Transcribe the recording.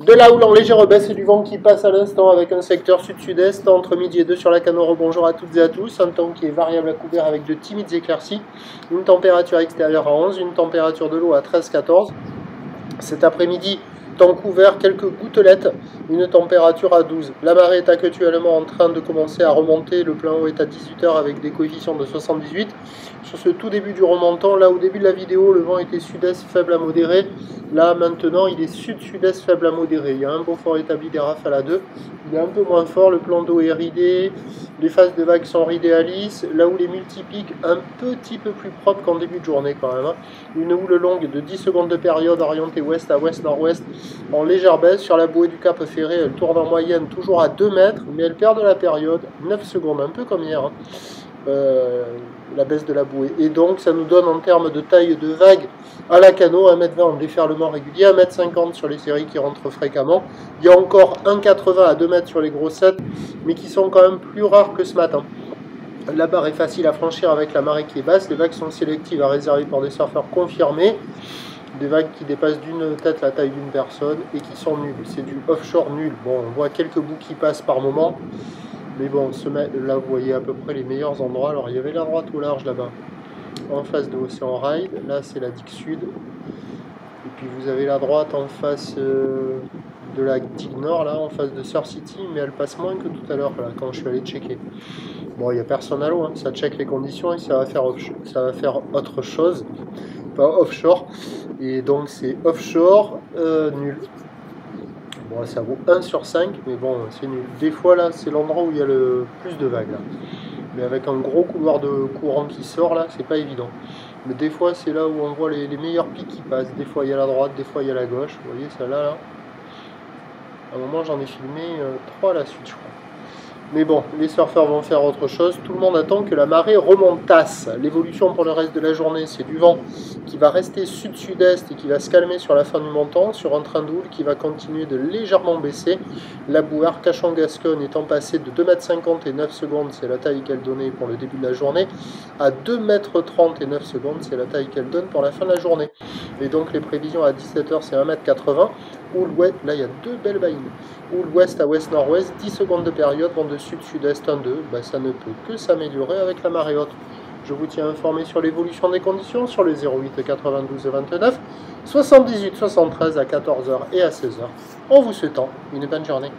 De la houle en légère baisse du vent qui passe à l'instant avec un secteur sud-sud-est entre midi et 2 sur la Canore. Bonjour à toutes et à tous. Un temps qui est variable à couvert avec de timides éclaircies. Une température extérieure à 11, une température de l'eau à 13-14. Cet après-midi, temps couvert, quelques gouttelettes, une température à 12. La marée est actuellement en train de commencer à remonter. Le plein haut est à 18h avec des coefficients de 78. Sur ce tout début du remontant, là au début de la vidéo, le vent était sud-est faible à modéré. Là maintenant, il est sud-sud-est faible à modéré. Il y a un beau fort établi des rafales à 2. Il est un peu moins fort, le plan d'eau est ridé. Les phases de vagues sont ridées à lisse. Là où les multipiques, un petit peu plus propre qu'en début de journée quand même. Une houle longue de 10 secondes de période orientée ouest à ouest-nord-ouest en légère baisse. Sur la bouée du Cap Ferré, elle tourne en moyenne toujours à 2 mètres, mais elle perd de la période, 9 secondes, un peu comme hier. La baisse de la bouée. Et donc, ça nous donne en termes de taille de vague à la canot 1,20 m en déferlement régulier, 1,50 m sur les séries qui rentrent fréquemment. Il y a encore 1,80 à 2 mètres sur les grossettes, mais qui sont quand même plus rares que ce matin. La barre est facile à franchir avec la marée qui est basse. Les vagues sont sélectives à réserver pour des surfeurs confirmés. Des vagues qui dépassent d'une tête la taille d'une personne et qui sont nulles. C'est du offshore nul. Bon, on voit quelques bouts qui passent par moment. Mais bon, là vous voyez à peu près les meilleurs endroits. Alors il y avait la droite au large là-bas, en face de Océan Ride. Là c'est la digue sud. Et puis vous avez la droite en face de la digue nord, là, en face de Surf City. Mais elle passe moins que tout à l'heure, là, quand je suis allé checker. Bon, il n'y a personne à l'eau, hein. Ça check les conditions et ça va faire autre chose. Pas offshore. Et donc c'est offshore nul. Bon, ça vaut 1 sur 5, mais bon, c'est nul. Des fois, là, c'est l'endroit où il y a le plus de vagues, là. Mais avec un gros couloir de courant qui sort, là, c'est pas évident. Mais des fois, c'est là où on voit les meilleurs pics qui passent. Des fois, il y a la droite, des fois, il y a la gauche. Vous voyez, celle-là, là. À un moment, j'en ai filmé 3 à la suite, je crois. Mais bon, les surfeurs vont faire autre chose. Tout le monde attend que la marée remontasse. L'évolution pour le reste de la journée, c'est du vent qui va rester sud-sud-est et qui va se calmer sur la fin du montant, sur un train de houle qui va continuer de légèrement baisser. La bouée Arcachon-Gascogne étant passée de 2,50 m et 9 secondes, c'est la taille qu'elle donnait pour le début de la journée, à 2,30 m et 9 secondes, c'est la taille qu'elle donne pour la fin de la journée. Et donc les prévisions à 17 h, c'est 1,80 m. Houle ouest, là il y a 2 belles baïnes. Houle ouest à ouest-nord-ouest, 10 secondes de période, vent de sud-sud-est 1,2. Ben, ça ne peut que s'améliorer avec la marée haute. Je vous tiens informé sur l'évolution des conditions sur le 08 92 29 78 73 à 14 h et à 16 h, en vous souhaitant une bonne journée.